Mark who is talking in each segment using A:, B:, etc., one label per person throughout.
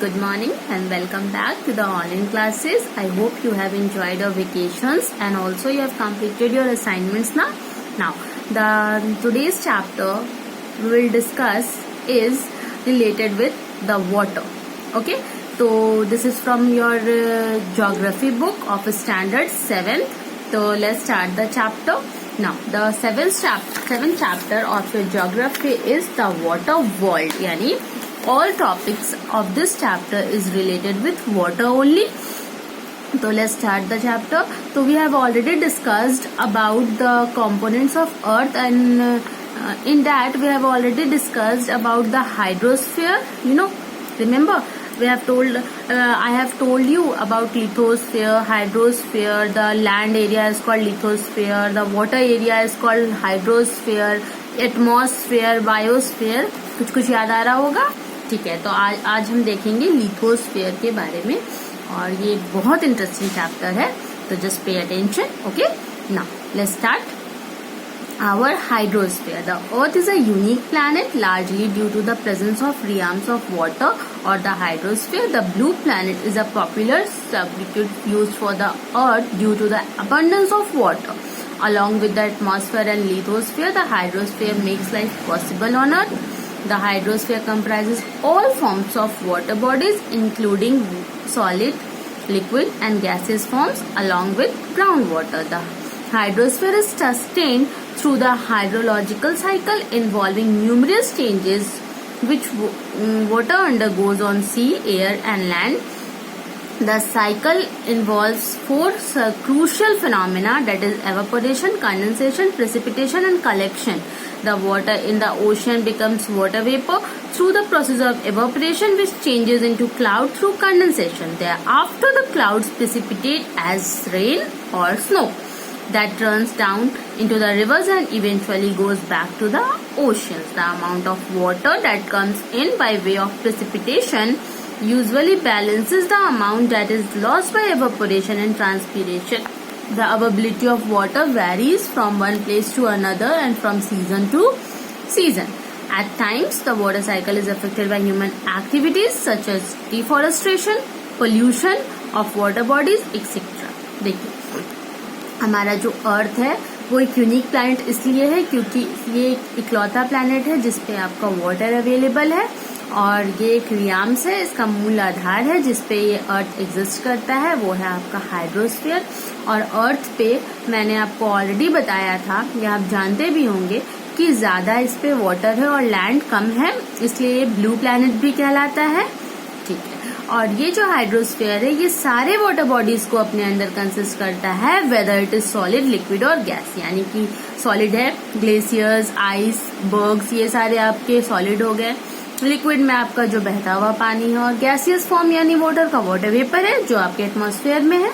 A: good morning and welcome back to the online classes. I hope you have enjoyed your vacations and also you have completed your assignments now. The today's chapter we will discuss is related with the water. Okay, so this is from your geography book of standard 7th. So let's start the chapter. Now the seventh chapter of your geography is the water world. Yani all topics of this chapter is related with water only. So let's start the chapter. So we have already discussed about the components of earth, and in that we have already discussed about the hydrosphere. Remember we have told I have told you about lithosphere, hydrosphere. The land area is called lithosphere, the water area is called hydrosphere, atmosphere, biosphere. कुछ याद आ रहा होगा. ठीक है, तो आज हम देखेंगे लिथोस्फीयर के बारे में और ये बहुत इंटरेस्टिंग चैप्टर है. तो just pay attention. Okay, now let's start. Our hydrosphere. The Earth is a unique planet largely due to the presence of realms of water or the hydrosphere. The blue planet is a popular substitute used for the Earth due to the abundance of water. Along with the atmosphere and lithosphere, the hydrosphere makes life possible on Earth. The hydrosphere comprises all forms of water bodies including solid, liquid and gaseous forms along with groundwater. The hydrosphere is sustained through the hydrological cycle involving numerous changes which water undergoes on sea, air and land. The cycle involves four crucial phenomena, that is evaporation, condensation, precipitation and collection. The water in the ocean becomes water vapor through the process of evaporation, which changes into cloud through condensation. Thereafter the clouds precipitate as rain or snow that runs down into the rivers and eventually goes back to the oceans. The amount of water that comes in by way of precipitation usually balances the amount that is lost by evaporation and transpiration. The availability of water varies from one place to another and from season to season. At times, the water cycle is affected by human activities such as deforestation, pollution of water bodies, etc. देखिए, हमारा जो अर्थ है वो एक unique planet इसलिए है क्योंकि ये एक इकलौता प्लैनेट है जिसपे आपका वाटर अवेलेबल है और ये एक रियाम्स है, इसका मूल आधार है जिसपे ये अर्थ एग्जिस्ट करता है, वो है आपका हाइड्रोस्फीयर. और अर्थ पे मैंने आपको ऑलरेडी बताया था, या आप जानते भी होंगे कि ज्यादा इस पे वाटर है और लैंड कम है, इसलिए ये ब्लू प्लैनेट भी कहलाता है. ठीक है, और ये जो हाइड्रोस्फीयर है ये सारे वाटर बॉडीज को अपने अंदर कंसिस्ट करता है, whether it is solid, liquid और गैस. यानी कि सॉलिड है ग्लेशियर्स, आइस बर्ग्स, ये सारे आपके सॉलिड हो गए. लिक्विड में आपका जो बहता हुआ पानी है और गैसियस फॉर्म यानी वाटर का वाटर वेपर है जो आपके एटमॉस्फेयर में है.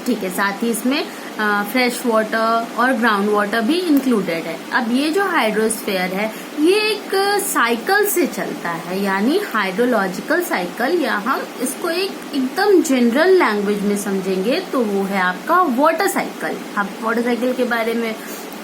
A: ठीक है, साथ ही इसमें फ्रेश वाटर और ग्राउंड वाटर भी इंक्लूडेड है. अब ये जो हाइड्रोस्फीयर है ये एक साइकिल से चलता है, यानी हाइड्रोलॉजिकल साइकिल, या हम इसको एक एकदम जनरल लैंग्वेज में समझेंगे तो वो है आपका वाटर साइकिल. आप वाटर साइकिल के बारे में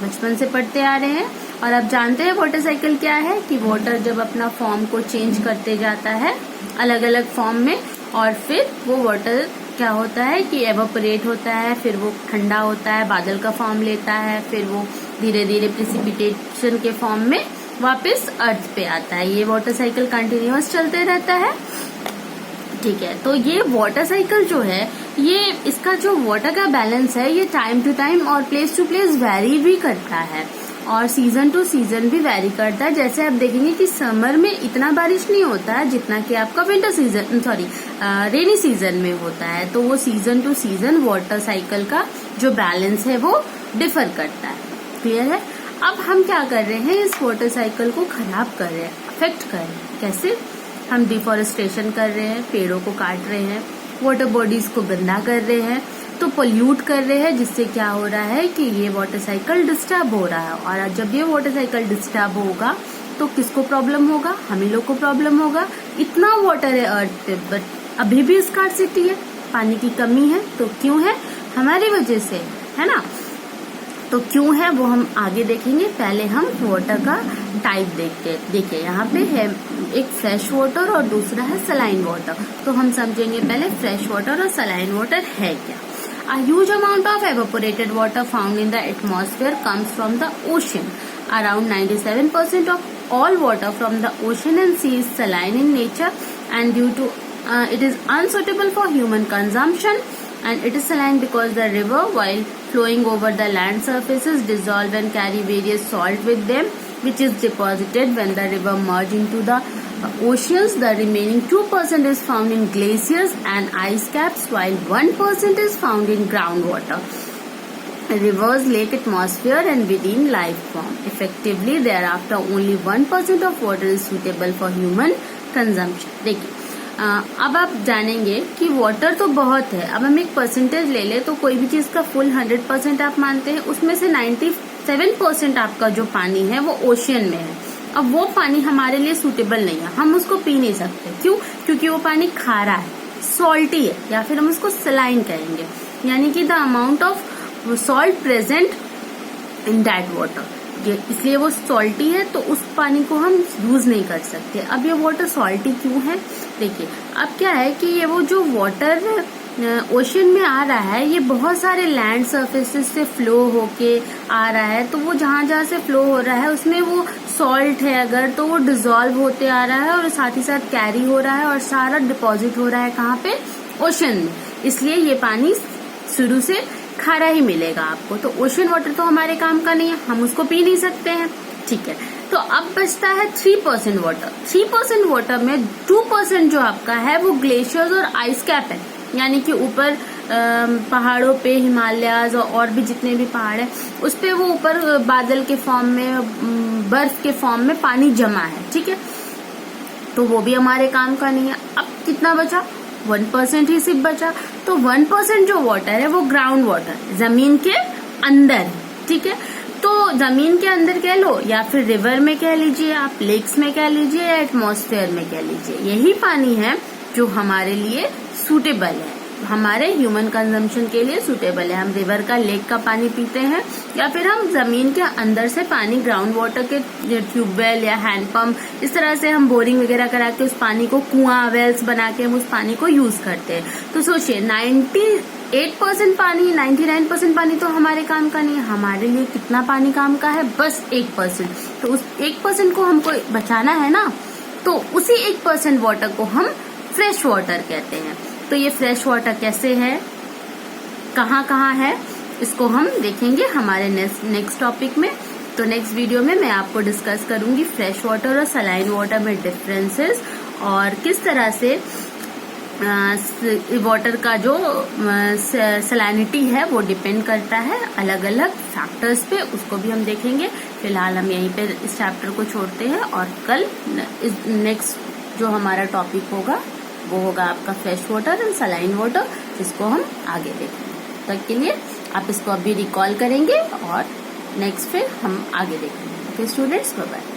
A: बचपन से पढ़ते आ रहे हैं और आप जानते हैं वाटर साइकिल क्या है, कि वाटर जब अपना फॉर्म को चेंज करते जाता है अलग अलग फॉर्म में और फिर वो वाटर क्या होता है कि एवापोरेट होता है, फिर वो ठंडा होता है, बादल का फॉर्म लेता है, फिर वो धीरे धीरे प्रेसिपिटेशन के फॉर्म में वापस अर्थ पे आता है. ये वाटर साइकिल कंटिन्यूअस चलते रहता है. ठीक है, तो ये वाटर साइकिल जो है ये इसका जो वाटर का बैलेंस है ये टाइम टू टाइम और प्लेस टू प्लेस वेरी भी करता है और सीजन टू सीजन भी वेरी करता है. जैसे आप देखेंगे कि समर में इतना बारिश नहीं होता है जितना कि आपका विंटर सीजन रेनी सीजन में होता है. तो वो season two season water cycle का जो बैलेंस है वो डिफर करता है. क्लियर है? अब हम क्या कर रहे हैं, इस वाटर साइकिल को खराब कर रहे हैं, अफेक्ट कर रहे हैं. कैसे? हम डिफोरेस्टेशन कर रहे हैं, पेड़ों को काट रहे हैं, वाटर बॉडीज को गंदा कर रहे हैं, तो पोल्यूट कर रहे हैं, जिससे क्या हो रहा है कि ये वाटर साइकिल डिस्टर्ब हो रहा है. और जब ये वाटर साइकिल डिस्टर्ब होगा तो किसको प्रॉब्लम होगा? हम ही लोग को प्रॉब्लम होगा. इतना वाटर है अर्थ पे बट अभी भी स्कार्सिटी है, पानी की कमी है. तो क्यों है? हमारी वजह से, है ना. तो क्यों है वो हम आगे देखेंगे। पहले हम वाटर का टाइप देखिए यहाँ पे है एक फ्रेश वाटर और दूसरा है सलाइन वाटर। तो हम समझेंगे पहले फ्रेश वाटर और सलाइन वाटर है क्या। A huge amount of evaporated water found in the atmosphere comes from the ocean. Around 97% of all water from the ocean and sea is saline in nature, and due to it is unsuitable for human consumption. And it is saline because the river, while flowing over the land surfaces, dissolve and carry various salt with them, which is deposited when the river merge into the oceans. The remaining 2% is found in glaciers and ice caps, while 1% is found in groundwater, rivers, lake atmosphere and within life form. Effectively, thereafter only 1% of water is suitable for human consumption. देखिए अब आप जानेंगे कि water तो बहुत है। अब हम एक परसेंटेज ले ले तो कोई भी चीज का फुल 100% आप मानते हैं, उसमें से 97% आपका जो पानी है वो ओशियन में है। अब वो पानी हमारे लिए सूटेबल नहीं है, हम उसको पी नहीं सकते। क्यों? क्योंकि वो पानी खारा है, सॉल्टी है, या फिर हम उसको सलाइन कहेंगे, यानी कि the amount of salt present in that water, इसलिए वो सॉल्टी है, तो उस पानी को हम यूज नहीं कर सकते। अब ये वाटर सॉल्टी क्यों है? देखिए अब क्या है कि ये वो जो वाटर ओशन में आ रहा है, ये बहुत सारे लैंड सरफेसेस से फ्लो होके आ रहा है। तो वो जहां जहां से फ्लो हो रहा है उसमें वो सॉल्ट है अगर, तो वो डिजोल्व होते आ रहा है और साथ ही साथ कैरी हो रहा है और सारा डिपॉजिट हो रहा है कहाँ पे? ओशन में। इसलिए ये पानी शुरू से खारा ही मिलेगा आपको। तो ओशन वाटर तो हमारे काम का नहीं है, हम उसको पी नहीं सकते हैं। ठीक है, तो अब बचता है 3% वाटर। 3% वाटर में 2% जो आपका है वो ग्लेशियर्स और आइस कैप है, यानी कि ऊपर पहाड़ों पे हिमालयाज और भी जितने भी पहाड़ है उस पे वो ऊपर बादल के फॉर्म में, बर्फ के फॉर्म में पानी जमा है। ठीक है, तो वो भी हमारे काम का नहीं है। अब कितना बचा? 1% ही सिर्फ बचा। तो 1% जो वाटर है वो ग्राउंड वाटर, जमीन के अंदर है। ठीक है, तो जमीन के अंदर कह लो या फिर रिवर में कह लीजिए, आप लेक्स में कह लीजिए या एटमॉस्फेयर में कह लीजिए, यही पानी है जो हमारे लिए सूटेबल है, हमारे ह्यूमन कंजम्पशन के लिए सूटेबल है। हम रिवर का, लेक का पानी पीते हैं या फिर हम जमीन के अंदर से पानी, ग्राउंड वाटर के ट्यूबवेल या हैंडपंप, इस तरह से हम बोरिंग वगैरह करा के उस पानी को, कुआं, वेल्स बना के हम उस पानी को यूज करते हैं। तो सोचिए 98% पानी, 99% पानी तो हमारे काम का नहीं है। हमारे लिए कितना पानी काम का है? बस 1%। तो उस 1% को हमको बचाना है ना, तो उसी 1% वाटर को हम फ्रेश वाटर कहते हैं। तो ये फ्रेश वाटर कैसे है, कहाँ कहाँ है, इसको हम देखेंगे हमारे नेक्स्ट टॉपिक में। तो नेक्स्ट वीडियो में मैं आपको डिस्कस करूंगी फ्रेश वाटर और सलाइन वाटर में डिफरेंसेस और किस तरह से वाटर का जो सलाइनिटी है वो डिपेंड करता है अलग अलग फैक्टर्स पे, उसको भी हम देखेंगे। फिलहाल हम यहीं पे इस चैप्टर को छोड़ते हैं और कल नेक्स्ट जो हमारा टॉपिक होगा वो होगा आपका फ्रेश वाटर और सलाइन वाटर, जिसको हम आगे देखेंगे। तब के लिए आप इसको अभी रिकॉल करेंगे और नेक्स्ट फिर हम आगे देखेंगे। Okay students, bye bye.